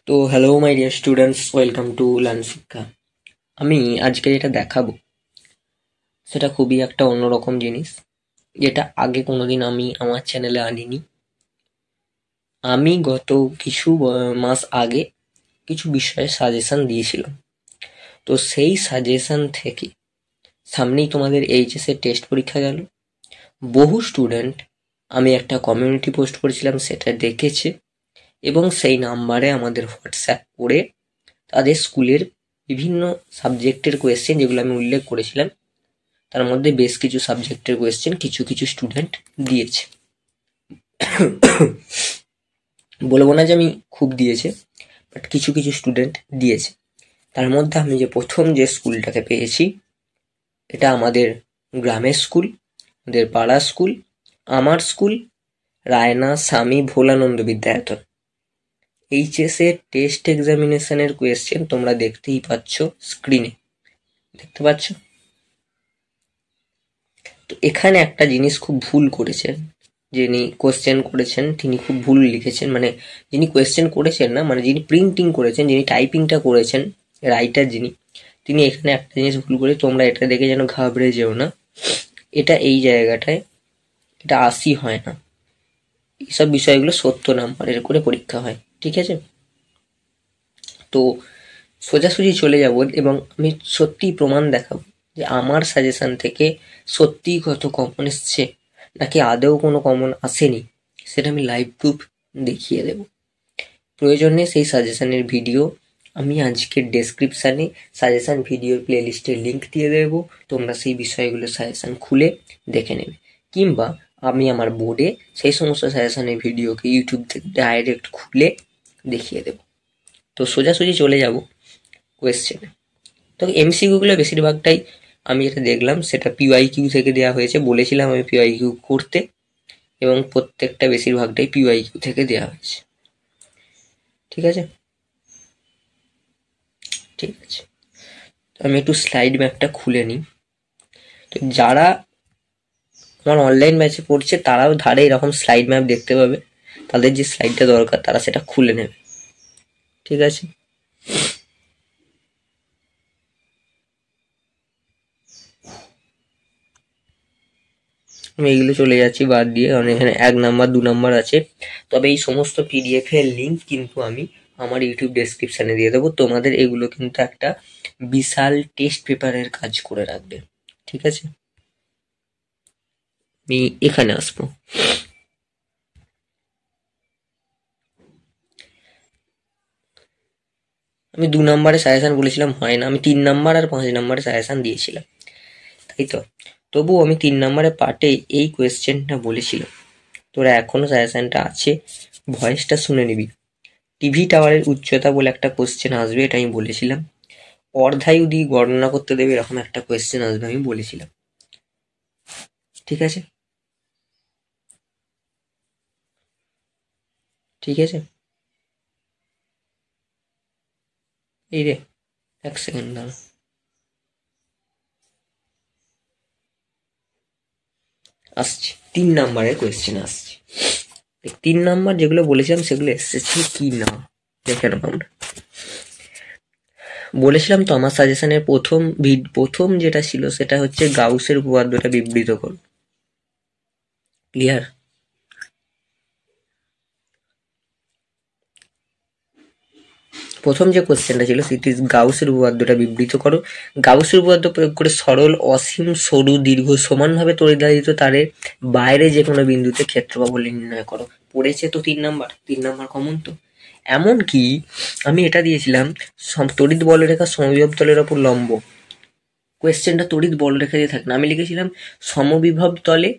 তো hello my dear students, welcome to learn শিক্ষা। আমি আজকে যেটা দেখাবো সেটা খুবই একটা অন্যরকম জিনিস, যেটা আগে কোনোদিন আমি আমার চ্যানেলে আনিনি। আমি গত কিছু মাস আগে কিছু বিষয়ে সাজেশন দিয়েছিলাম। তো সেই সাজেশন থেকে সামনেই তোমাদের এইচএসের টেস্ট পরীক্ষা গেল। বহু স্টুডেন্ট, আমি একটা কমিউনিটি পোস্ট করেছিলাম, সেটা দেখেছে এবং সেই নাম্বারে আমাদের হোয়াটসঅ্যাপ করে তাদের স্কুলের বিভিন্ন সাবজেক্টের কোয়েশ্চেন, যেগুলো আমি উল্লেখ করেছিলাম তার মধ্যে বেশ কিছু সাবজেক্টের কোয়েশ্চেন কিছু কিছু স্টুডেন্ট দিয়েছে। বলবো না যে আমি খুব দিয়েছে, বাট কিছু কিছু স্টুডেন্ট দিয়েছে। তার মধ্যে আমি যে প্রথম যে স্কুলটাকে পেয়েছি, এটা আমাদের গ্রামের স্কুল, আমাদের পাড়ার স্কুল, আমার স্কুল, রায়না স্বামী ভোলানন্দ বিদ্যায়তন। এইচএস এর টেস্ট এক্সামিনেশনের কোয়েশ্চেন তোমরা দেখতেই পাচ্ছ, স্ক্রিনে দেখতে পাচ্ছ। তো এখানে একটা জিনিস খুব ভুল করেছেন, যিনি কোয়েশ্চেন করেছেন তিনি খুব ভুল লিখেছেন। মানে যিনি কোয়েশ্চেন করেছেন না, মানে যিনি প্রিন্টিং করেছেন, যিনি টাইপিংটা করেছেন, রাইটার যিনি, তিনি এখানে একটা জিনিস ভুল করে, তোমরা এটা দেখে যেন ঘাবড়ে যেও না। এটা এই জায়গাটায় এটা 80 হয় না, এইসব বিষয়গুলো 70 নাম্বারের করে পরীক্ষা হয়, ঠিক আছে? তো সোজাসুজি চলে যাব এবং আমি সত্যিই প্রমাণ দেখাবো যে আমার সাজেশন থেকে সত্যিই কত কমন এসছে নাকি আদৌ কোনো কমন আসেনি, সেটা আমি লাইভ প্রুফ দেখিয়ে দেব। প্রয়োজনে সেই সাজেশনের ভিডিও আমি আজকের ডেসক্রিপশানে সাজেশন ভিডিওর প্লেলিস্টের লিঙ্ক দিয়ে দেব, তোমরা সেই বিষয়গুলো সাজেশন খুলে দেখে নেবে। কিংবা আমি আমার বোর্ডে সেই সমস্ত সাজেশনের ভিডিওকে ইউটিউব থেকে ডাইরেক্ট খুলে দেখিয়ে দেব। তো সোজাসুজি চলে যাব কোয়েশ্চেনে। তো এমসিকিউগুলো বেশিরভাগটাই আমি যেটা দেখলাম সেটা পিওয়াইকিউ থেকে দেওয়া হয়েছে, বলেছিলাম আমি পিওয়াইকিউ করতে, এবং প্রত্যেকটা বেশিরভাগটাই পিওয়াইকিউ থেকে দেওয়া হয়েছে। ঠিক আছে, ঠিক আছে। তো আমি একটু স্লাইড ম্যাপটা খুলে নিই। তো যারা আমার অনলাইন ব্যাচে পড়ছে তারাও ধারে এরকম স্লাইড ম্যাপ দেখতে পাবে, তাদের যে স্লাইডটা দরকার তারা সেটা খুলে নেবে, ঠিক আছে? আমি এইগুলো চলে যাচ্ছি বাদ দিয়ে, কারণ এখানে 1 নাম্বার 2 নাম্বার আছে। তবে এই সমস্ত পিডিএফ এর লিঙ্ক কিন্তু আমি আমার ইউটিউব ডেসক্রিপশনে দিয়ে দেবো। তোমাদের এগুলো কিন্তু একটা বিশাল টেস্ট পেপারের কাজ করে রাখবে, ঠিক আছে? আমি এখানে আসবো। আমি 2 নাম্বারে সাজেশন বলেছিলাম হয় না, আমি 3 নাম্বার আর 5 নাম্বারে সাজেশন দিয়েছিলাম, তাই তো? তবুও আমি 3 নাম্বারের পার্টে এই কোয়েশ্চেনটা বলেছিলাম। তোরা এখনো সাজেশনটা আছে, ভয়েসটা শুনে নিবি। টিভি টাওয়ারের উচ্চতা বলে একটা কোশ্চেন আসবে, এটা আমি বলেছিলাম। অর্ধায়ু দিয়ে গণনা করতে দেবে, এরকম একটা কোয়েশ্চেন আসবে, আমি বলেছিলাম, ঠিক আছে? ঠিক আছে, এই রে 1 সেকেন্ড দাঁড়া। আসছি, 3 নাম্বারের কোয়েশ্চেন আসছি। 3 নাম্বার যেগুলো বলেছিলাম সেগুলো এসেছে কি না দেখে নেব আমরা। বলেছিলাম তো আমার সাজেশনের প্রথম যেটা ছিল সেটা হচ্ছে গাউসের উপপাদ্যটা বিবৃত করো। ক্লিয়ার? প্রথম যে কোশ্চেনটা ছিল সেটি গাউসের উপপাদ্যটা বিবৃত করো। গাউসের উপপাদ্য প্রয়োগ করে সরল, অসীম, সরু, দীর্ঘ সমানভাবে তড়িৎ তারের বাইরে যে কোনো বিন্দুতে ক্ষেত্রফল নির্ণয় করো। পড়েছে তো 3 নাম্বার, 3 নাম্বার কমন তো। এমনকি আমি এটা দিয়েছিলাম তড়িৎ বলরেখা সমবিভব তলের ওপর লম্ব। কোয়েশ্চেনটা তড়িৎ বলরেখা দিয়ে থাকে না, আমি লিখেছিলাম সমবিভব তলে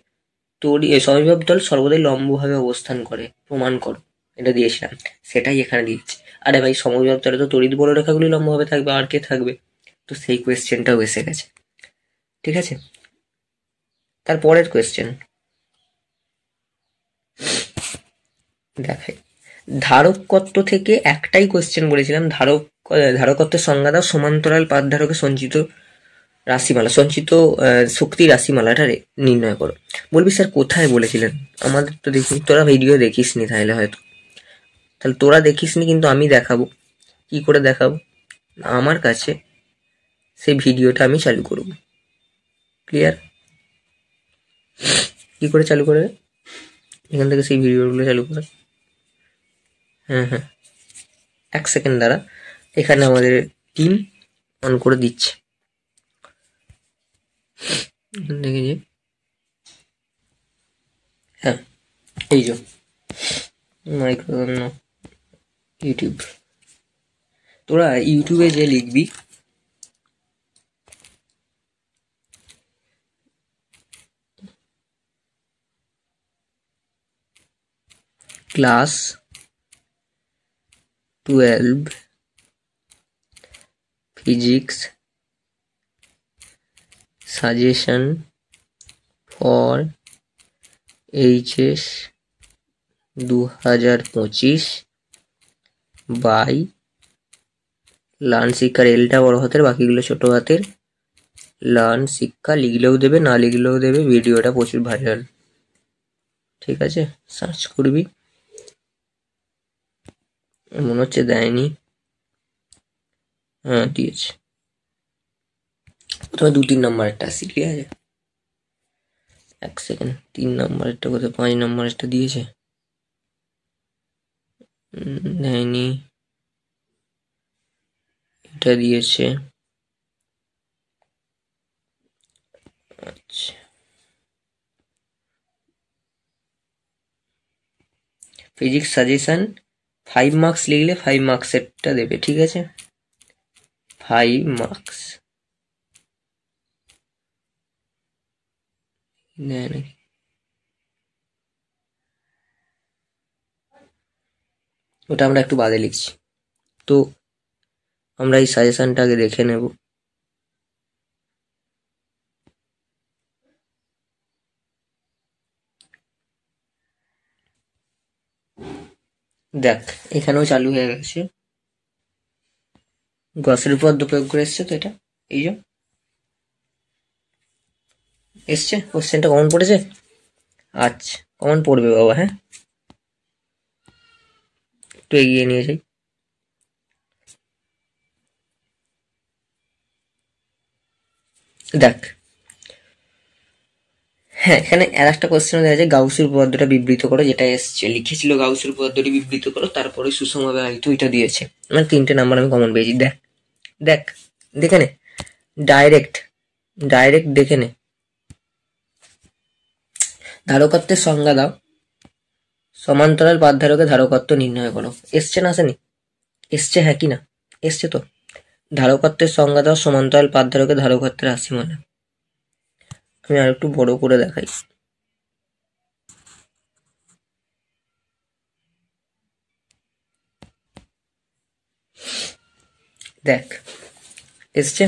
সমবিভব তল সর্বদাই লম্বভাবে অবস্থান করে, প্রমাণ করো, এটা দিয়েছিলাম। সেটাই এখানে দিয়েছি। আরে ভাই, সমবিভব তলে তো তড়িৎ বলরেখাগুলি লম্বভাবে থাকবে, আর কে থাকবে? তো সেই কোয়েশ্চেনটাও এসে গেছে, ঠিক আছে? তারপরের কোয়েশ্চেন দেখাই। ধারকত্ব থেকে একটাই কোয়েশ্চেন বলেছিলাম, ধারকত্বের সংজ্ঞা দাও, সমান্তরাল পাতধারকে সঞ্চিত রাশিমালা, সঞ্চিত শক্তি রাশিমালাটা নির্ণয় করো। বলবি স্যার কোথায় বলেছিলেন? আমাদের তো দেখি, তোরা ভিডিও দেখিসনি তাহলে, হয়তো তাহলে তোরা দেখিসনি, কিন্তু আমি দেখাবো। কি করে দেখাবো? আমার কাছে সেই ভিডিওটা আমি চালু করব। ক্লিয়ার? কি করে চালু করে? এখান থেকে সেই ভিডিওগুলো চালু করে। হ্যাঁ, 1 সেকেন্ড দ্বারা এখানে আমাদের টিম অন করে দিচ্ছে। এখান থেকে যে হ্যাঁ, এই যে মাইক্রো ইউটিউব, তোরা ইউটিউবে যে লিখবি class 12 physics suggestion for HS 2025 by learn শিক্ষার, এলটা বড় হাতের, বাকিগুলো ছোট হাতের। লার্ন শিক্ষা লিখলেও দেবে, না লিখলেও দেবে, ভিডিওটা প্রচুর ভাইরাল। ঠিক আছে, সার্চ করবি। মনে হচ্ছে দেয়নি। হ্যাঁ দিয়েছে। প্রথমে 2-3 নম্বরেরটা আসি, ঠিক আছে? 1 সেকেন্ড। 3 নম্বরেরটা কোথায়? 5 নম্বরেরটা দিয়েছে, দেয়নি। এটা দিয়েছে। আচ্ছা, ফিজিক্স সাজেশন 5 মার্কস লিখলে 5 মার্কসেরটা দেবে, ঠিক আছে? 5 মার্কস দেয় নাকি? ওটা আমরা একটু বাদে লিখছি। তো আমরা এই সাজেশনটা আগে দেখে নেব। দেখ, এখানেও চালু হয়ে গেছে। গসের উপপাদ্য প্রয়োগ করে এসছে তো এটা, এই যে এসছে। কোশ্চেনটা কমন পড়েছে? আচ্ছা, কমন পড়বে বাবা। হ্যাঁ, একটু এগিয়ে নিয়ে যাই। দেখ, হ্যাঁ, এখানে আর একটা কোশ্চেন দেখা যায়, গাউসের উপপাদ্যটা বিবৃত করো, যেটা এসছে লিখেছিল গাউসের উপপাদ্যটি বিবৃত করো, তারপরে সুষম ব্যবহারিত এটা দিয়েছে। মানে 3টে নাম্বার আমি কমন পেয়েছি। দেখ দেখ দেখে নে, ডাইরেক্ট দেখে নে। ধারকত্বের সংজ্ঞা দাও, সমান্তরাল পাঠধারকে ধারকত্ব নির্ণয় করো। এসছে না আসেনি? এসছে, হ্যাঁ কি না? এসছে তো। ধারকত্বের সংজ্ঞা দাও, সমান্তরাল পাঠধারকে ধারকত্বের রাশিমালা। আমি আর একটু বড় করে দেখাই। দেখ, এসছে।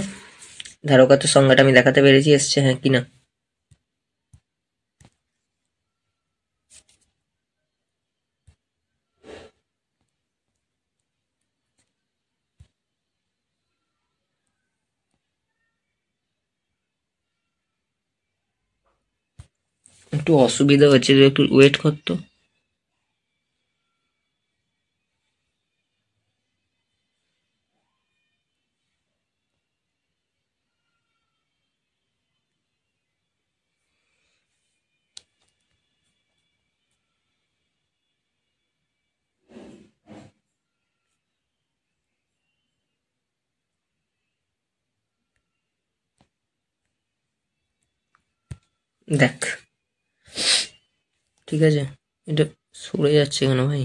ধারকত্বের সংজ্ঞাটা আমি দেখাতে পেরেছি, এসছে হ্যাঁ কি না? একটু অসুবিধা হচ্ছে, একটু ওয়েট করতো। দেখ, ঠিক আছে, এটা সরে যাচ্ছে কেন ভাই?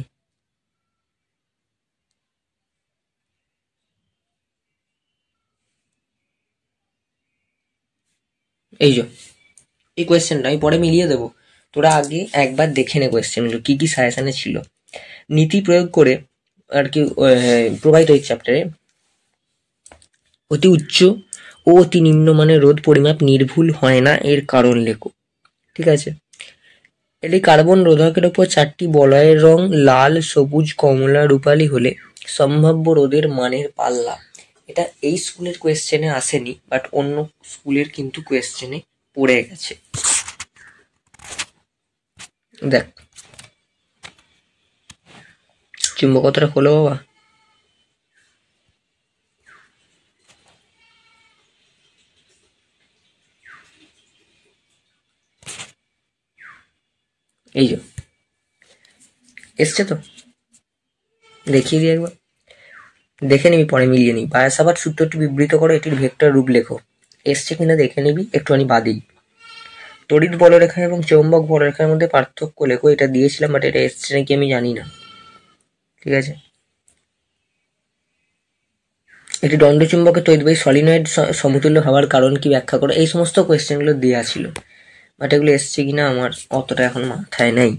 এই যে এই কোয়েশ্চেনটা আমি পরে মিলিয়ে দেবো, তোরা আগে একবার দেখে নে কোয়েশ্চেনগুলো কি কি সাজেশনে ছিল। নীতি প্রয়োগ করে আর কি প্রবাহিত এই চ্যাপ্টারে অতি উচ্চ ও অতি নিম্নমানের রোধ পরিমাপ নির্ভুল হয় না, এর কারণ লেখো। ঠিক আছে, এটি কার্বন রোধকের ওপর 4টি বলয়ের রং লাল, সবুজ, কমলা, রূপালি হলে সম্ভাব্য রোধের মানের পাল্লা। এটা এই স্কুলের কোয়েশ্চেনে আসেনি, বাট অন্য স্কুলের কিন্তু কোয়েশ্চেনে পড়ে গেছে। দেখ, চুম্বকতাটা খোলো বাবা। এই যে এসছে তো, দেখিয়ে দিই একবার, দেখে নিবি, পরে মিলিয়ে নিই। বায়াসাবাদ সূত্রটি বিবৃত করো, এটির ভেক্টর রূপ লেখো। এসছে কিনা দেখে নিবি, একটুখানি বাদেই। তড়িৎ বলরেখা এবং চৌম্বক বলরেখার মধ্যে পার্থক্য লেখো। এটা দিয়েছিলাম, বাট এটা এসছে নাকি আমি জানি না। ঠিক আছে, একটি দণ্ডচুম্বকের তড়িৎবাহী সলিনয়েড সমতুল্য হওয়ার কারণ কি ব্যাখ্যা করো। এই সমস্ত কোয়েশ্চেনগুলো দেওয়া ছিল, বাট এগুলো এসছে কিনা আমার অতটা এখন মাথায় নেই।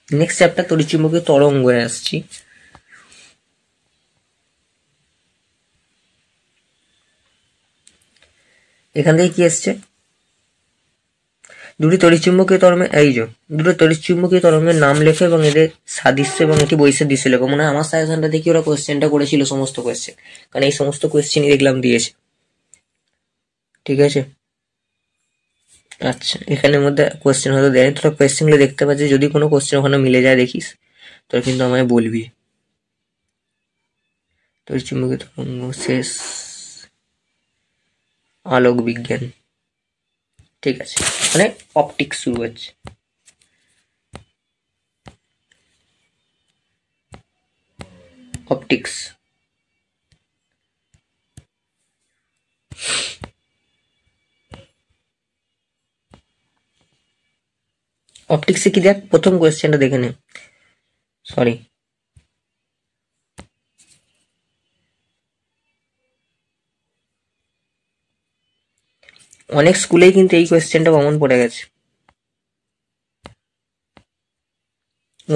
নেক্সট চ্যাপ্টার তড়িৎচুম্বকীয় তরঙ্গে আসছি। এখান থেকে কি এসছে, দুটো তড়িৎচুম্বকীয় তরঙ্গের নাম লেখো এবং এদের সাদৃশ্য এবং এটি বৈসাদৃশ্য লেখো। মনে হয় আমার সাজেশনটা দেখি ওরা কোয়েশ্চেনটা করেছিল, সমস্ত কোয়েশ্চেন, কারণ এই সমস্ত কোয়েশ্চেনই দেখলাম দিয়েছে। ঠিক আছে, আচ্ছা, এখানের মধ্যে কোয়েশ্চেন হয়তো দেয়নি, তোরা কোয়েশ্চেনগুলো দেখতে পাচ্ছি, যদি কোনো কোয়েশ্চেন ওখানে মিলে যায় দেখিস, তোরা কিন্তু আমায় বলবি। তড়িৎচুম্বকীয় তরঙ্গ শেষ, আলোক বিজ্ঞান। ঠিক আছে, মানে অপটিক্স শুরু হচ্ছে। অপটিক্স, অপটিক্সে কি দেখ, প্রথম কোয়েশ্চেনটা দেখে নে। সরি, অনেক স্কুলেই কিন্তু এই কোয়েশ্চেনটা কমন পড়ে গেছে।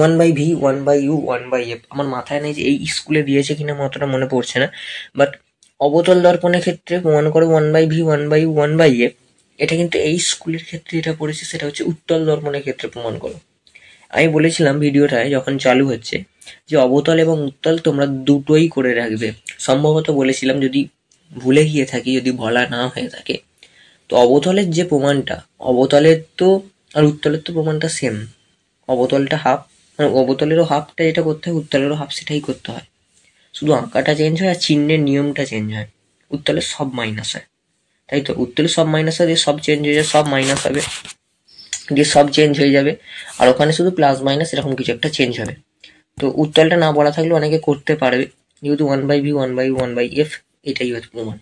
1/v 1/u 1/f, আমার মাথায় নেই যে এই স্কুলে দিয়েছে কিনা, আমার অতটা মনে পড়ছে না। বাট অবতল দর্পণের ক্ষেত্রে প্রমাণ করো 1/v 1/u 1/f, এটা কিন্তু এই স্কুলের ক্ষেত্রে এটা পড়েছে, সেটা হচ্ছে উত্তল দর্পণের ক্ষেত্রে প্রমাণ করো। আমি বলেছিলাম ভিডিওটায় যখন চালু হচ্ছে যে অবতল এবং উত্তল তোমরা দুটোই করে রাখবে। সম্ভবত বলেছিলাম, যদি ভুলে গিয়ে থাকি, যদি বলা না হয়ে থাকে, তো অবতলের যে প্রমাণটা, অবতলের তো আর উত্তলের তো প্রমাণটা সেম। অবতলটা হাফ, মানে অবতলেরও হাফটা যেটা করতে হয়, উত্তলেরও হাফ সেটাই করতে হয়, শুধু আঁকাটা চেঞ্জ হয় আর চিহ্নের নিয়মটা চেঞ্জ হয়। উত্তলের সব মাইনাস হয়, তাই তো, উত্তলের সব মাইনাস হয়, দিয়ে সব চেঞ্জ হয়ে যায়, সব মাইনাস হবে, দিয়ে সব চেঞ্জ হয়ে যাবে, আর ওখানে শুধু প্লাস মাইনাস এরকম কিছু একটা চেঞ্জ হবে। তো উত্তলটা না বলা থাকলে অনেকে করতে পারবে, যেহেতু 1/v 1/u 1/f এটাই হচ্ছে প্রমাণ।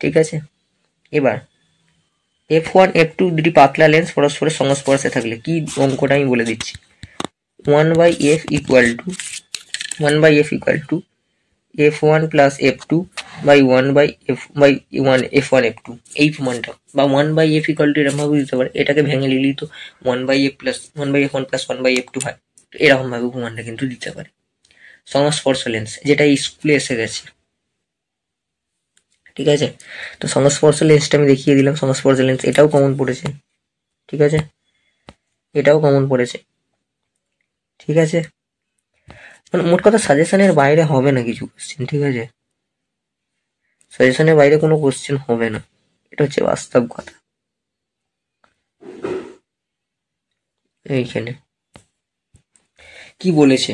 ঠিক আছে, এবার f1 f2 দুটি পাতলা লেন্স পরস্পরের সংস্পর্শে থাকলে কি অঙ্কটা আমি বলে দিচ্ছি। 1/f equal to f1 plus f2 by 1/f1 f2, এই প্রমাণটা, বা 1/f ইকুয়াল টু এরকম ভাবে দিতে পারে, এটাকে ভেঙে নিলেই তো 1/f1 প্লাস 1/f2 হয়। তো এরকম ভাবে প্রমাণটা কিন্তু দিতে পারে। সংস্পর্শ লেন্স, যেটা স্কুলে এসে গেছে। ঠিক আছে, তো সংস্পর্শ লেন্সটা আমি দেখিয়ে দিলাম। সংস্পর্শ লেন্স এটাও কমন পড়েছে। ঠিক আছে, এটাও কমন পড়েছে। ঠিক আছে, মানে মোট কথা সাজেশনের বাইরে হবে না কিছু কোশ্চেন। ঠিক আছে, সাজেশনের বাইরে কোনো কোশ্চেন হবে না, এটা হচ্ছে বাস্তব কথা। এইখানে কি বলেছে,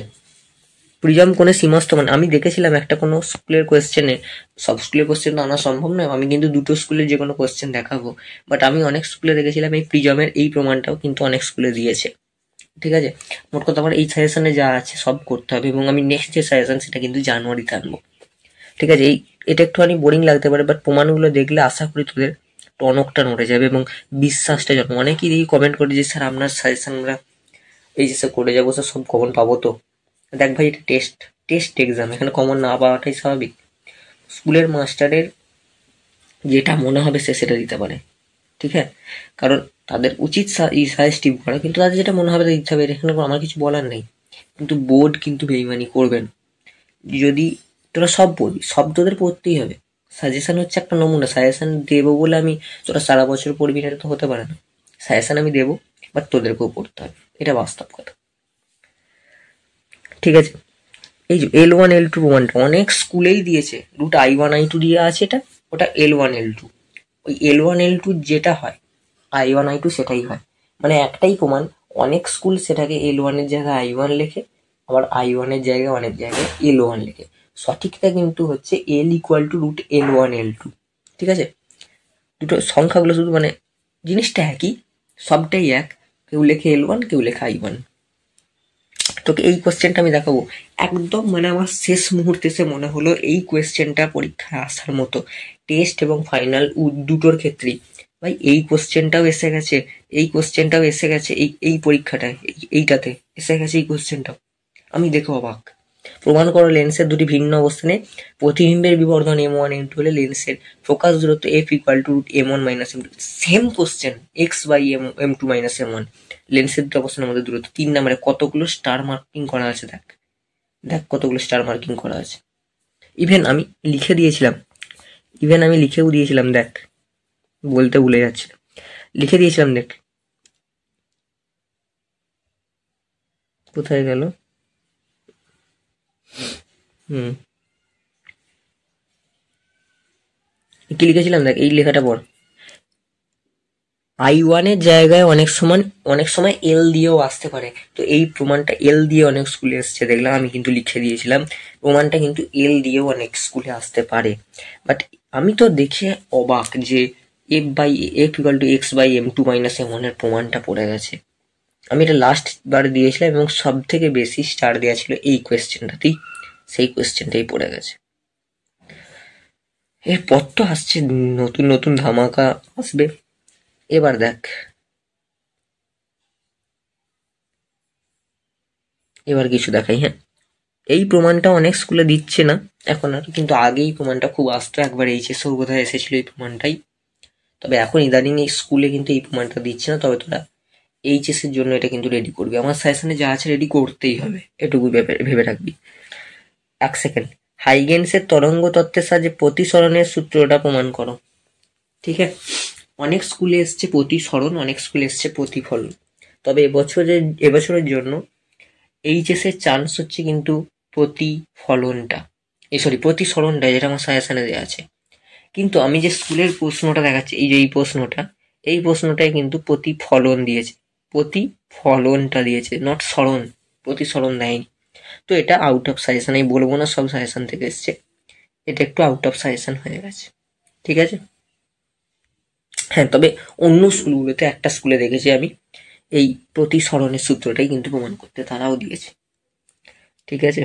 প্রিজম কোণের সীমাস্থ মান, আমি দেখেছিলাম একটা কোনো স্কুলের কোয়েশ্চেনে, সব স্কুলের কোয়েশ্চেন তো আনা সম্ভব নয়, আমি কিন্তু দুটো স্কুলের যে কোনো কোয়েশ্চেন দেখাবো, বাট আমি অনেক স্কুলে দেখেছিলাম এই প্রিজমের এই প্রমাণটাও কিন্তু অনেক স্কুলে দিয়েছে। ঠিক আছে, মোট কথা আমার এই সাজেশনে যা আছে সব করতে হবে, এবং আমি নেক্সট যে সাজেশন সেটা কিন্তু জানুয়ারিতে আনবো। ঠিক আছে, এটা একটুখানি বোরিং লাগতে পারে, বাট প্রমাণগুলো দেখলে আশা করি তোদের টনকটা নড়ে যাবে এবং বিশ্বাসটা জন্ম। অনেকেই দেখি কমেন্ট করে যে স্যার আপনার সাজেশন আমরা এই যে করে যাবো, স্যার সব কমন পাবো তো। দেখ ভাই, এটা টেস্ট এক্সাম, এখানে কমন না পাওয়াটাই স্বাভাবিক। স্কুলের মাস্টারের যেটা মনে হবে সে সেটা দিতে পারে। ঠিক আছে, কারণ তাদের উচিত সাজেস্টিভ করা, কিন্তু তাদের যেটা মনে হবে দিতে হবে, এখানে আমার কিছু বলার নেই। কিন্তু বোর্ড কিন্তু বেইমানি করবেন। যদি তোরা সব পড়বি, সব তোদের পড়তেই হবে। সাজেশন হচ্ছে একটা নমুনা, সাজেশন দেবো বলে আমি তোরা সারা বছর পড়বি না, এটা তো হতে পারে না। সাজেশন আমি দেবো, বাট তোদেরকেও পড়তে হবে, এটা বাস্তব কথা। ঠিক আছে, এই যে L1 L2 প্রমাণটা অনেক স্কুলেই দিয়েছে, রুট I1 I2 দিয়ে আছে, এটা ওটা L1 L2, ওই L1 L2 যেটা হয় I1 I2 সেটাই হয়, মানে একটাই প্রমাণ। অনেক স্কুল সেটাকে L1 এর জায়গায় I1 লেখে, আবার I1 এর জায়গায় অনেক জায়গায় L1 লেখে। সঠিকটা কিন্তু হচ্ছে L equal to root L1 L2। ঠিক আছে, দুটো সংখ্যাগুলো শুধু মানে জিনিসটা একই, সবটাই এক, কেউ লেখে L1 কেউ লেখে I1। তোকে এই কোয়েশ্চেনটা আমি দেখাবো একদম, মানে আমার শেষ মুহূর্তে এসে মনে হলো এই কোয়েশ্চেনটা পরীক্ষায় আসার মতো, টেস্ট এবং ফাইনাল দুটোর ক্ষেত্রেই। ভাই এই কোয়েশ্চেনটাও এসে গেছে, এই কোয়েশ্চেনটাও এসে গেছে, এই পরীক্ষাটায় এইটাতে এসে গেছে এই কোয়েশ্চেনটাও। আমি দেখে অবাক। প্রমাণ করো লেন্সের দুটি ভিন্ন অবস্থানে প্রতিবিম্বের বিবর্ধন M1 M2 হলে লেন্সের ফোকাস দূরত্ব F equal to root M1 minus M2। Same question, x by M2 minus M1, লেন্সের দুটো অবস্থানের মধ্যে দূরত্ব। 3 নম্বরে কতগুলো স্টার মার্কিং করা আছে দেখ, দেখ কতগুলো স্টার মার্কিং করা আছে। ইভেন আমি লিখেও দিয়েছিলাম, দেখ বলতে ভুলে যাচ্ছি, লিখে দিয়েছিলাম, দেখ কোথায় গেল। কি লিখেছিলাম দেখ, এই লেখাটা পড়। I1 এর জায়গায় অনেক সময় L দিয়েও আসতে পারে। তো এই প্রমাণটা L দিয়ে অনেক স্কুলে এসছে দেখলাম, আমি কিন্তু লিখে দিয়েছিলাম প্রমাণটা কিন্তু L দিয়েও অনেক স্কুলে আসতে পারে। বাট আমি তো দেখে অবাক যে F equal to x by M2 minus M1 এর প্রমাণটা পড়ে গেছে। আমি এটা লাস্ট বার দিয়েছিলাম এবং সব থেকে বেশি স্টার দেওয়া ছিল এই কোয়েশ্চেনটাতেই, সেই কোয়েশ্চেনটাই পড়ে গেছে। এরপর তো আসছে নতুন নতুন ধামাকা আসবে। এবার দেখ, এবার কিছু দেখাই। হ্যাঁ, এই প্রমাণটা অনেক স্কুলে দিচ্ছে না এখন আর, কিন্তু আগে এই প্রমাণটা খুব আসতো, একবার এইচএসও বোধহয় এসেছিল এই প্রমাণটাই। তবে এখন ইদানিং এই স্কুলে কিন্তু এই প্রমাণটা দিচ্ছে না, তবে তোরা এইচএস এর জন্য এটা কিন্তু রেডি করবি, আমার সাজেশনে যা আছে রেডি করতেই হবে, এটুকু ভেবে রাখবি। এক সেকেন্ড, হাইগেন্সের তরঙ্গ তত্ত্বের সাহায্যে প্রতিসরণের সূত্রটা প্রমাণ করো। ঠিক আছে, অনেক স্কুলে এসছে প্রতিসরণ, অনেক স্কুলে এসছে প্রতিফলন, তবে এবছরের জন্য এইচএস এর চান্স হচ্ছে কিন্তু প্রতিফলনটা, প্রতিসরণটা, যেটা আমার সাজেশনে দেওয়া আছে। কিন্তু আমি যে স্কুলের প্রশ্নটা দেখাচ্ছি, এই যে এই প্রশ্নটাই কিন্তু প্রতিফলন দিয়েছে, প্রতিফলনটা দিয়েছে, নট সরণ, প্রতিসরণ দেয়নি। তো এটা আউট অফ সাজেশন, আমি বলবো না সব সাজেশন থেকে এসছে, এটা একটু আউট অফ সাজেশন হয়ে গেছে। ঠিক আছে, হ্যাঁ, তবে অন্য স্কুলগুলোতে একটা স্কুলে দেখেছি আমি এই প্রতিসরণের সূত্রটাই কিন্তু প্রমাণ করতে তারাও দিয়েছে। ঠিক আছে,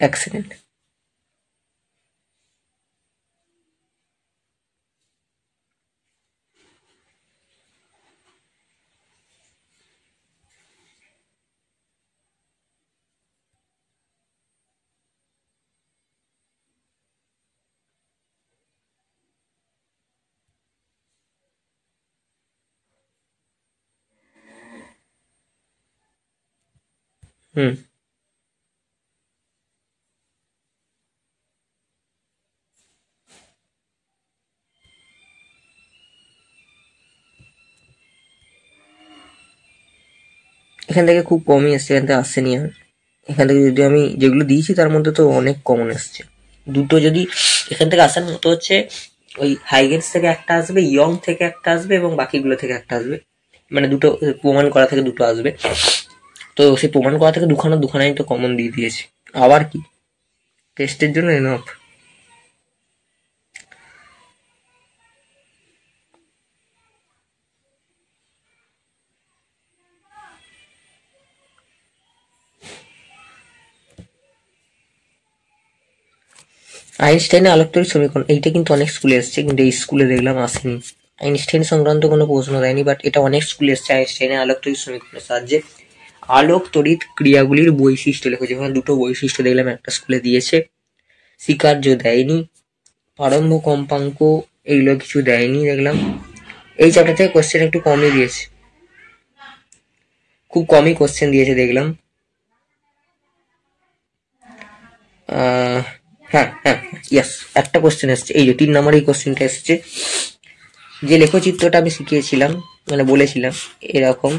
এক সেকেন্ড। হুম, এখান থেকে খুব কমই এসছে, এখান থেকে আসছেনি আর। এখান থেকে যদি আমি যেগুলো দিয়েছি তার মধ্যে তো অনেক কমন এসছে। দুটো যদি এখান থেকে আসার মতো হচ্ছে, ওই হাইগেন্স থেকে একটা আসবে, ইয়ং থেকে একটা আসবে এবং বাকিগুলো থেকে একটা আসবে, মানে দুটো প্রমাণ করা থেকে দুটো আসবে। তো সেই প্রমাণ করা থেকে দুখানাই তো কমন দিয়ে দিয়েছি, আবার কি টেস্টের জন্য এনাফ। আইনস্টাইনের আলোকতড়িৎ সমীকরণ, এইটা কিন্তু অনেক স্কুলে এসছে, কিন্তু এই স্কুলে দেখলাম আসেনি। আইনস্টাইন সংক্রান্ত কোনো প্রশ্ন দেয়নি, বাট এটা অনেক স্কুলে এসছে। আইনস্টাইনের আলোকতড়িৎ সমীকরণের সাহায্যে আলোক তড়িৎ ক্রিয়াগুলির বৈশিষ্ট্য লেখো, যেখানে দুটো বৈশিষ্ট্য দেখলাম একটা স্কুলে দিয়েছে। স্বীকার্য দেয়নি, প্রারম্ভ কম্পাঙ্ক এইগুলো কিছু দেয়নি দেখলাম। এই চ্যাপ্টার থেকে কোশ্চেন একটু কমই দিয়েছে, খুব কমই কোশ্চেন দিয়েছে দেখলাম। হ্যাঁ হ্যাঁ, ইয়াস, একটা কোশ্চেন এসছে, এই যে 3 নম্বর এই কোশ্চেনটা এসছে, যে লেখচিত্রটা আমি শিখিয়েছিলাম, মানে বলেছিলাম এরকম,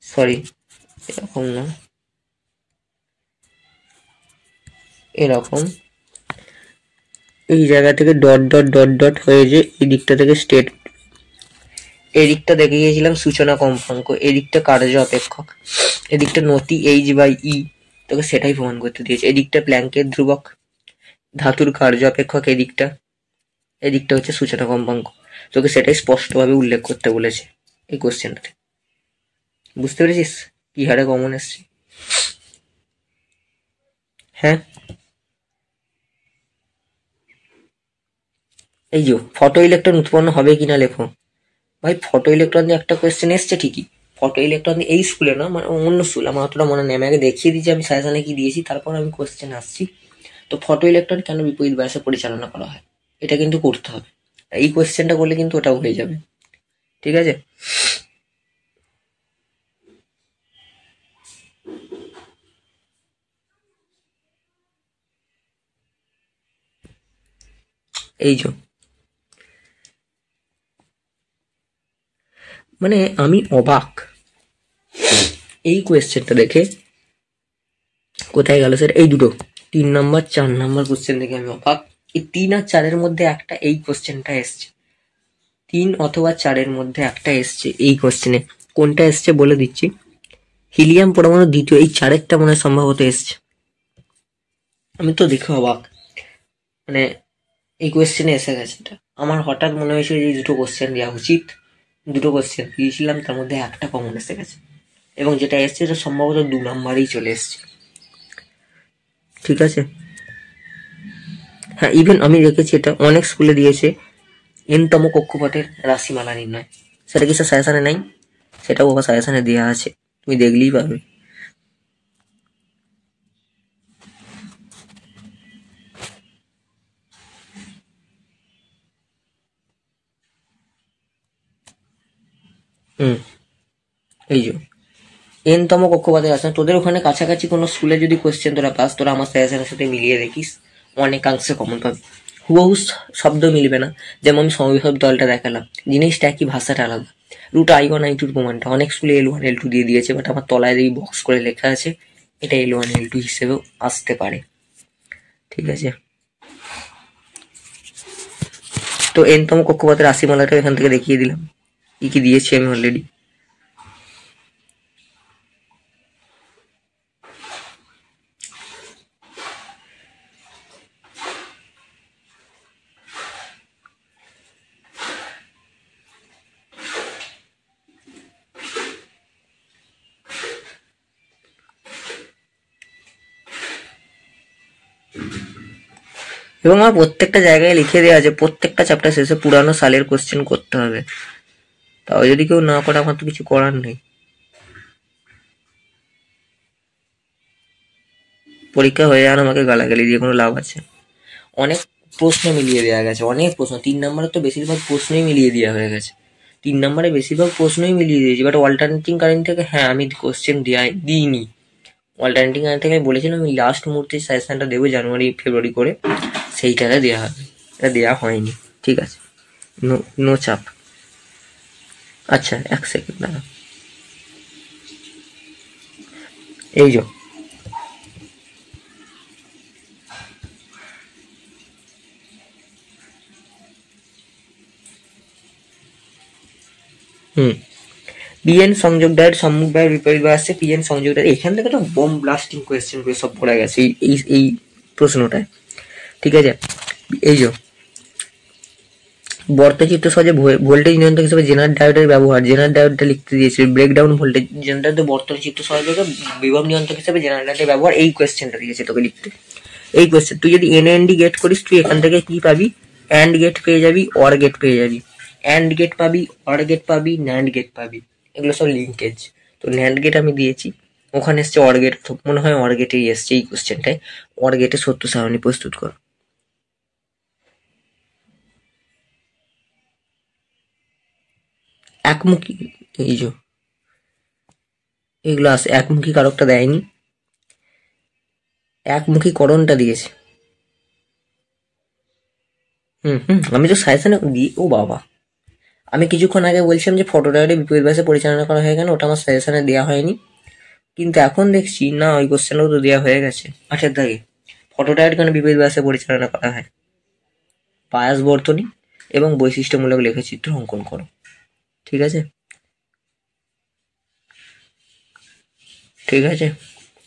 সরি এরকম না, এরকম এই জায়গা থেকে ডট ডট ডট ডট হয়ে যে এই দিকটা থেকে স্টেট, এদিকটা দেখে গিয়েছিলাম সূচনা কম্পাঙ্ক, এদিকটা কার্য অপেক্ষক, এদিকটা নতি H/E, তোকে সেটাই প্রমাণ করতে দিয়েছে। এদিকটা প্ল্যাঙ্কের ধ্রুবক, ধাতুর কার্য অপেক্ষক এদিকটা, এদিকটা হচ্ছে সূচনা কম্পাঙ্ক, তোকে সেটাই স্পষ্টভাবে উল্লেখ করতে বলেছে এই কোশ্চেনটাতে। বুঝতে পেরেছিস কি হারে কমন এসছে? হ্যাঁ, এই যে ফটো ইলেকট্রন উৎপন্ন হবে কিনা লেখো। ভাই ফটো ইলেকট্রন দিয়ে একটা কোয়েশ্চেন এসছে ঠিকই, ফটো ইলেকট্রন দিয়ে এই স্কুলে না, মানে অন্য স্কুল, আমার অতটা মনে নেই, আমি আগে দেখিয়ে দিচ্ছি আমি সাজেশনে কি দিয়েছি, তারপর আমি কোয়েশ্চেন আসছি। তো ফটো ইলেকট্রন কেন বিপরীত বায়াসে পরিচালনা করা হয়, এটা কিন্তু করতে হবে। এই কোয়েশ্চেনটা করলে কিন্তু ওটাও হয়ে যাবে, ঠিক আছে? এই যে মানে আমি অবাক এই কোয়েশ্চেনটা দেখে। কোথায় গেল স্যার? এই দুটো 3 নম্বর 4 নম্বর কোশ্চেন দেখে আমি অবাক। এই 3 আর 4-এর মধ্যে একটা এই কোশ্চেনটা এসছে, 3 অথবা 4-এর মধ্যে একটা এসছে এই কোশ্চেনে। কোনটা এসছে বলে দিচ্ছি। হিলিয়াম পরমাণু দ্বিতীয়, এই 4-এরটা মনে হয় সম্ভবত এসছে। আমি তো দেখে অবাক, মানে এই কোয়েশ্চেনে এসে গেছে এটা। আমার হঠাৎ মনে হয়েছিল যে দুটো কোশ্চেন দেওয়া উচিত, দুটো কোশ্চেন দিয়েছিলাম, তার মধ্যে একটা কমন এসে গেছে, এবং যেটা এসছে এটা সম্ভবত 2 নম্বরেই চলে এসছে, ঠিক আছে? হ্যাঁ, ইভেন আমি দেখেছি এটা অনেক স্কুলে দিয়েছে, এনতম কক্ষপথের রাশিমালা নির্ণয়। সেটা কি স্যার সাজেশনে নাই? সেটাও আবার সাজেশনে দেওয়া আছে, তুমি দেখলেই পাবে। হুম, এই যে এনতম কক্ষপথের আছে, তোদের ওখানে কাছাকাছি কোনো স্কুলে যদি কোশ্চেন তোরা পাস, তোরা আমার সাজেশনের সাথে মিলিয়ে দেখিস, অনেকাংশে কমন পাবি। হুবহু শব্দ মিলবে না, যেমন আমি সমবিভব দলটা দেখালাম, জিনিসটা একই, ভাষাটা আলাদা। √I1 I2 প্রমাণটা অনেক স্কুলে L1 L2 দিয়ে দিয়েছে, বাট আমার তলায় এই বক্স করে লেখা আছে এটা L1 L2 হিসেবেও আসতে পারে, ঠিক আছে? তো এনতম কক্ষপথের রাশিমালাটা এখান থেকে দেখিয়ে দিলাম, কি কি দিয়েছি আমি অলরেডি। এবং আমার প্রত্যেকটা জায়গায় লিখে দেওয়া আছে, প্রত্যেকটা চ্যাপ্টার শেষে পুরানো সালের কোশ্চেন করতে হবে। তাও যদি কেউ না করে আমার তো কিছু করার নেই, পরীক্ষা হয়ে যান আমাকে গালাগালি দিয়ে কোনো লাভ আছে? অনেক প্রশ্ন মিলিয়ে দেওয়া গেছে, অনেক প্রশ্ন, 3 নম্বরে তো বেশিরভাগ প্রশ্নই মিলিয়ে দেওয়া হয়ে গেছে, 3 নম্বরে বেশিরভাগ প্রশ্নই মিলিয়ে দিয়েছি। বাট অল্টারনেটিং কারেন্ট থেকে হ্যাঁ আমি কোশ্চেন দিইনি, অল্টারনেটিং কারেন্ট থেকে আমি বলেছিলাম আমি লাস্ট মুহূর্তে সাজেশনটা দেবো জানুয়ারি ফেব্রুয়ারি করে, সেইটাতে দেওয়া হবে, এটা দেওয়া হয়নি, ঠিক আছে? নো নো চাপ। আচ্ছা 1 সেকেন্ড দাঁড়া, এই যে পিএন সংযোগ ডায়ের সম্মুখ ব্যয়ের বিপরীত বা আসছে পিএন সংযোগ ডায়ের, এখান থেকে তো বোম ব্লাস্টিং কোয়েশ্চেন সব পড়ে গেছে এই প্রশ্নটায়, ঠিক আছে? এই যে বর্তচিত্র সহজে ভোল্টেজ নিয়ন্ত্রক হিসেবে জেনারেল ডায়োডের ব্যবহার, জেনারেল ডায়োডটা লিখতে দিয়েছিল, ব্রেকডাউন ভোল্টেজ জেনারেল বর্তচিত্র সহযোগে বিভব নিয়ন্ত্রক হিসেবে জেনারেল ডায়োডের ব্যবহার, এই কোয়েশ্চেনটা দিয়েছে তোকে লিখতে। এই কোয়েশ্চেন তুই যদি এনএনডি গেট করিস, তুই এখান থেকে কি পাবি? অ্যান্ড গেট পেয়ে যাবি, অর গেট পেয়ে যাবি, অ্যান্ড গেট পাবি, অর গেট পাবি, ন্যান্ড গেট পাবি, এগুলো সব লিঙ্কেজ। তো ন্যান্ড গেট আমি দিয়েছি, ওখানে এসছে অর গেট, মনে হয় অর গেটেই এসছে এই কোয়েশ্চেনটায়। অর গেটে সত্য সারণী প্রস্তুত কর। একমুখী, এই যে এগুলো আছে, একমুখী কারকটা দেয়নি, একমুখীকরণটা দিয়েছে। আমি তো সাজেশনে দিই, ও বাবা, আমি কিছুক্ষণ আগে বলছিলাম যে ফটোডায়োডে বিপরীত বাসে পরিচালনা করা হয়ে গেল, ওটা আমার সাজেশনে দেওয়া হয়নি, কিন্তু এখন দেখছি না ওই কোশ্চেনও তো দেওয়া হয়ে গেছে 8-এর দাগে। অটোটায়ার কেন বিপরীত বাসে পরিচালনা করা হয়? পায়াস বর্তনী এবং বৈশিষ্ট্যমূলক লেখচিত্র অঙ্কন করো। ঠিক আছে, ঠিক আছে।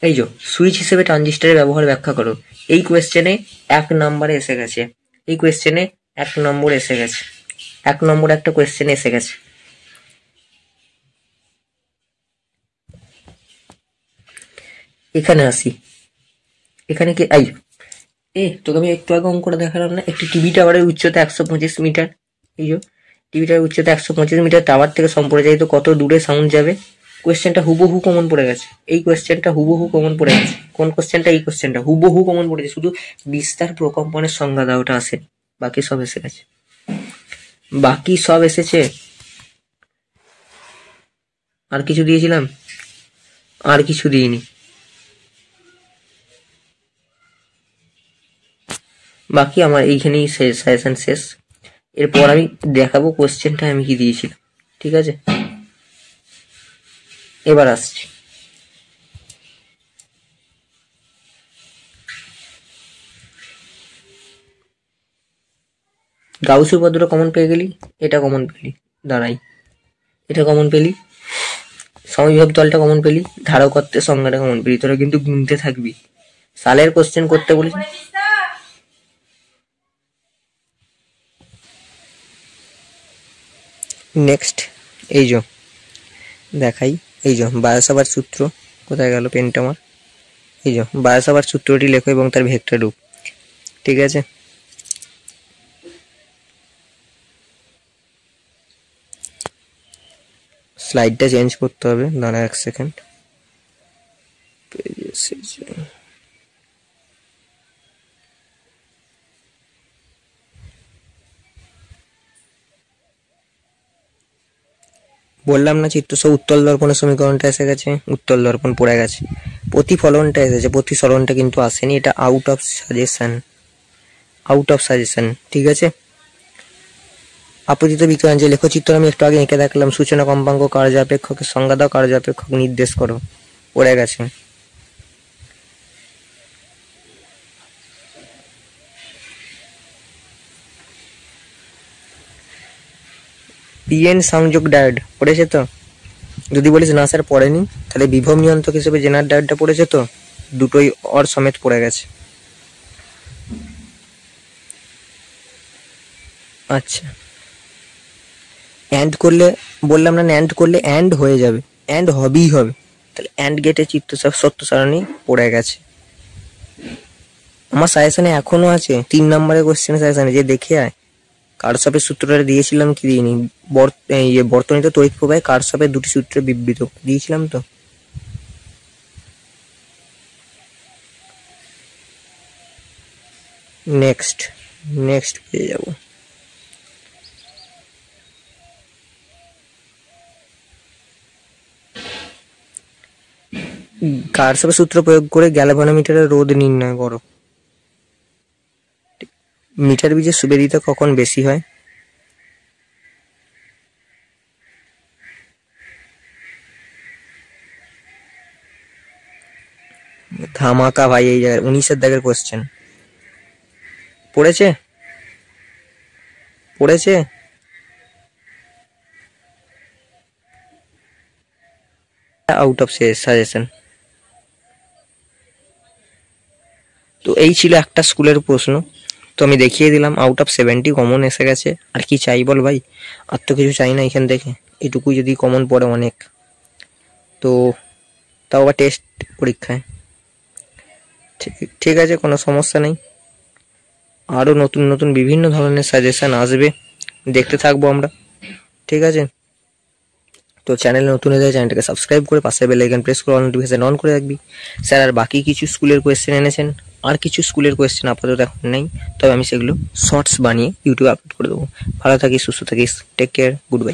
এই যে সুইচ হিসেবে ট্রানজিস্টরের ব্যবহার ব্যাখ্যা করো। এই কোয়েশ্চেনে 1 নম্বরে এসে গেছে। এই কোয়েশ্চেনে 1 নম্বর এসে গেছে। 1 নম্বর একটা কোয়েশ্চেনে এসে গেছে। এখানে আসি। এখানে কি তোকে আমি একটু আগে অঙ্কটা দেখালাম না? একটি টিভি টাওয়ারের উচ্চতা 125 মিটার। এই যে টিভি টাওয়ারের উচ্চতা 125 মিটার, টাওয়ার থেকে সম্প্রচারিত কত দূরে সাউন্ড যাবে? কোয়েশ্চেনটা হুবহু কমন পড়ে গেছে। এই কোয়েশ্চেনটা হুবহু কমন পড়ে গেছে। কোন কোয়েশ্চেনটা? এই কোয়েশ্চেনটা হুবহু কমন পড়েছে, শুধু বিস্তার প্রকম্পনের সংজ্ঞা দেওয়াটা আসেনি, বাকি সব এসে গেছে। বাকি সব এসেছে। আর কিছু দিয়েছিলাম? আর কিছু দিইনি। বাকি আমার এইখানেই শেষ, সাজেশন শেষ। এরপর আমি দেখাবো কোয়েশ্চেনটা আমি কি দিয়েছিলাম। ঠিক আছে, এবার আসছি। গাউস উপপাদ্য কমন পেয়ে গেলি, এটা কমন পেলি, দাঁড়াই, এটা কমন পেলি, সমবিভব তলটা কমন পেলি, ধারকত্বের সংজ্ঞাটা কমন পেলি। তোরা কিন্তু গুনতে থাকবি। সালের কোশ্চেন করতে বলেছি। নেক্সট এই যে দেখাই, এই যে বায়োসাভার সূত্র, কোথায় গেল পেনটা আমার? এই যে বায়োসাভার সূত্রটি লেখো এবং তার ভেক্টর রূপ। ঠিক আছে, স্লাইডটা চেঞ্জ করতে হবে, দাঁড়া 1 সেকেন্ড। বললাম না চিত্রসহ উত্তল দর্পণের সমীকরণটা এসে গেছে, উত্তল দর্পণ পড়ে গেছে। প্রতিফলনটা এসেছে, প্রতিসরণটা কিন্তু আসেনি, এটা out of suggestion, out of suggestion. ঠিক আছে, আপতিত বিকিরণ যে লেখচিত্র আমি একটু আগে এঁকে দেখলাম, সূচনা কম্পাঙ্ক, কার্য অপেক্ষকের সংজ্ঞা দাও, কার্য অপেক্ষক নির্দেশ করো, পড়ে গেছে। পিএন সংযোগ ডায়োড পড়েছে তো? যদি বলিস না স্যার পড়েনি, তাহলে বিভব নিয়ন্ত্রক হিসেবে জেনার ডায়োডটা পড়েছে তো? দুটোই অর সমেত পড়ে গেছে। আচ্ছা, অ্যান্ড করলে বললাম না, অ্যান্ড করলে অ্যান্ড হয়ে যাবে, অ্যান্ড হবেই হবে। তাহলে অ্যান্ড গেটে সত্য সারণী পড়ে গেছে। আমার সাজেশনে এখনো আছে 3 নম্বরের কোশ্চেন সাজেশনে, যে দেখে আয়। কারশফের সূত্রটা দিয়েছিলাম কি দিইনি? বর্তনীতে তড়িৎ প্রবাহে কারশফের 2টি সূত্র বিবৃত দিয়েছিলাম তো। নেক্সট পেয়ে যাব। কারশফের সূত্র প্রয়োগ করে গ্যালভানোমিটারের রোধ নির্ণয় করো। মিটার বীজের সুবেদিতা কখন বেশি হয়? ধামাকা ভাই, এই জায়গায় 19-এর দাগের কোশ্চেন পড়েছে, আউট অফ সাজেশন। তো এই ছিল একটা স্কুলের প্রশ্ন, তো আমি দেখিয়ে দিলাম। আউট অফ 70 কমন এসে গেছে। আর কি চাই বল ভাই? আর তো কিছু চাই না এখান থেকে, এটুকু যদি কমন পড়ে অনেক। তো তাও আবার টেস্ট পরীক্ষায়। ঠিক আছে, কোনো সমস্যা নেই। আরও নতুন নতুন বিভিন্ন ধরনের সাজেশন আসবে, দেখতে থাকবো আমরা। ঠিক আছে, তো চ্যানেলে নতুন হয়ে যায় চ্যানেলটাকে সাবস্ক্রাইব করে পাশে বেল আইকন প্রেস করে নোটিফিকেশন অন করে রাখবি। স্যার আর বাকি কিছু স্কুলের কোয়েশ্চেন এনেছেন, আর কিছু স্কুলের কোয়েশ্চেন আপাতত এখন নেই, তবে আমি সেগুলো শর্টস বানিয়ে ইউটিউবে আপলোড করে দেবো। ভালো থাকিস, সুস্থ থাকিস, টেক কেয়ার, গুড বাই।